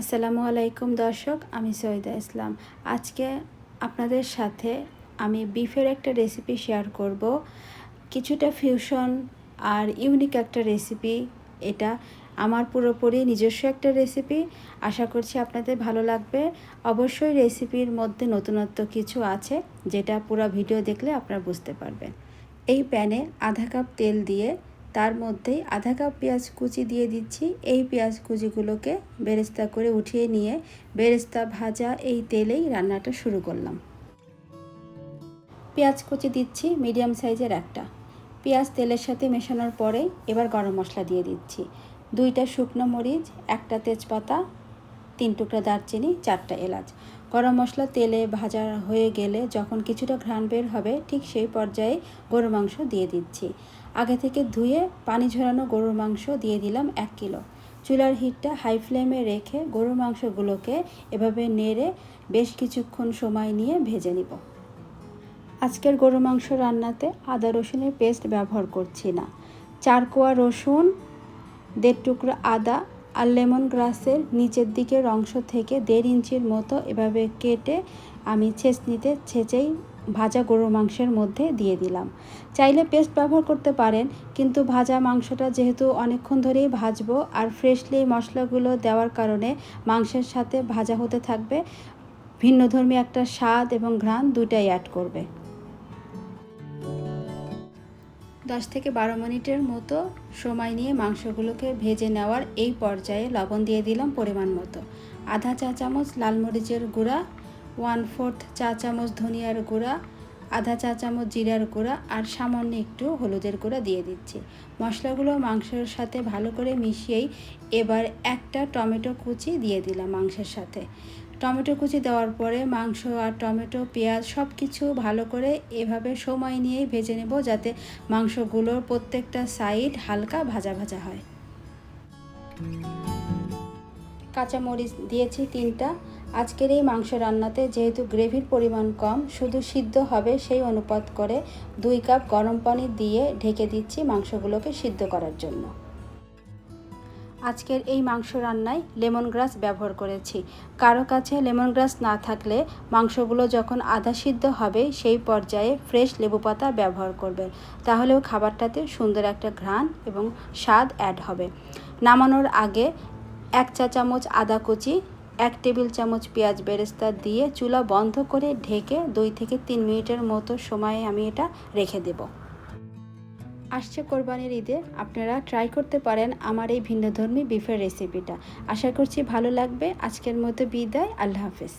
আসসালামু আলাইকুম দর্শক, আমি সৈয়দা ইসলাম। আজকে আপনাদের সাথে আমি বিফের একটা রেসিপি শেয়ার করব। কিছুটা ফিউশন আর ইউনিক একটা রেসিপি। এটা আমার পুরোপুরি নিজস্ব একটা রেসিপি। আশা করছি আপনাদের ভালো লাগবে। অবশ্যই রেসিপির মধ্যে নতুনত্ব কিছু আছে, যেটা পুরো ভিডিও দেখলে আপনারা বুঝতে পারবেন। এই প্যানে আধা কাপ তেল দিয়ে তার মধ্যেই আধা কাপ পেঁয়াজ কুচি দিয়ে দিচ্ছি। এই পেঁয়াজ কুচিগুলোকে বেরেস্তা করে উঠিয়ে নিয়ে বেরেস্তা ভাজা এই তেলেই রান্নাটা শুরু করলাম। পেঁয়াজ কুচি দিচ্ছি মিডিয়াম সাইজের একটা। পেঁয়াজ তেলের সাথে মেশানোর পরেই এবার গরম মশলা দিয়ে দিচ্ছি। 2টা শুকনো মরিচ, 1টা তেজপাতা, 3 টুকরা দারচিনি, 4টা এলাচ। গরম মশলা তেলে ভাজা হয়ে গেলে যখন কিছুটা ঘ্রাণ বের হবে, ঠিক সেই পর্যায়ে গরুর মাংস দিয়ে দিচ্ছি। আগে থেকে ধুয়ে পানি ঝরানো গরুর মাংস দিয়ে দিলাম 1 কিলো। চুলার হিটটা হাই ফ্লেমে রেখে গরুর মাংসগুলোকে এভাবে নেড়ে বেশ কিছুক্ষণ সময় নিয়ে ভেজে নিব। আজকের গরুর মাংস রান্নাতে আদা রসুনের পেস্ট ব্যবহার করছি না। 4 কোয়া রসুন, 1.5 টুকরা আদা আর লেমন গ্রাসের নিচের দিকের অংশ থেকে 1.5 ইঞ্চির মতো এভাবে কেটে আমি ছেঁচেই ভাজা গরুর মাংসের মধ্যে দিয়ে দিলাম। চাইলে পেস্ট ব্যবহার করতে পারেন, কিন্তু ভাজা মাংসটা যেহেতু অনেকক্ষণ ধরেই ভাজবো আর ফ্রেশলি মশলাগুলো দেওয়ার কারণে মাংসের সাথে ভাজা হতে থাকবে, ভিন্নধর্মী একটা স্বাদ এবং ঘ্রাণ দুটাই অ্যাড করবে। 10 থেকে 12 মিনিটের মতো সময় নিয়ে মাংসগুলোকে ভেজে নেওয়ার এই পর্যায়ে লবণ দিয়ে দিলাম পরিমাণ মতো। আধা চা চামচ লাল মরিচের গুঁড়া, 1/4 চা চামচ ধনিয়ার গুঁড়া, আধা চা চামচ জিরার গুঁড়া আর সামান্য একটু হলুদের গুঁড়া দিয়ে দিচ্ছি। মশলাগুলো মাংসের সাথে ভালো করে মিশিয়েই এবার একটা টমেটো কুচি দিয়ে দিলাম মাংসের সাথে। টমেটো কুচি দেওয়ার পরে মাংস আর টমেটো, পেঁয়াজ সব কিছু ভালো করে এভাবে সময় নিয়েই ভেজে নেব, যাতে মাংসগুলোর প্রত্যেকটা সাইড হালকা ভাজা ভাজা হয়। কাঁচামরিচ দিয়েছি 3টা। আজকের এই মাংস রান্নাতে যেহেতু গ্রেভির পরিমাণ কম, শুধু সিদ্ধ হবে সেই অনুপাত করে 2 কাপ গরম পানি দিয়ে ঢেকে দিচ্ছি মাংসগুলোকে সিদ্ধ করার জন্য। আজকের এই মাংস রান্নায় লেমন গ্রাস ব্যবহার করেছি। কারো কাছে লেমন গ্রাস না থাকলে মাংসগুলো যখন আধা সিদ্ধ হবে সেই পর্যায়ে ফ্রেশ লেবু পাতা ব্যবহার করবেন, তাহলেও খাবারটাতে সুন্দর একটা ঘ্রাণ এবং স্বাদ অ্যাড হবে। নামানোর আগে 1 চা চামচ আদা কুচি, 1 টেবিল চামচ পেঁয়াজ বেরেস্তা দিয়ে চুলা বন্ধ করে ঢেকে 2 থেকে 3 মিনিটের মতো সময়ে আমি এটা রেখে দেব। আসছে কোরবানির ঈদে আপনারা ট্রাই করতে পারেন আমার এই ভিন্নধর্মী বিফের রেসিপিটা। আশা করছি ভালো লাগবে। আজকের মতো বিদায়, আল্লাহ হাফেজ।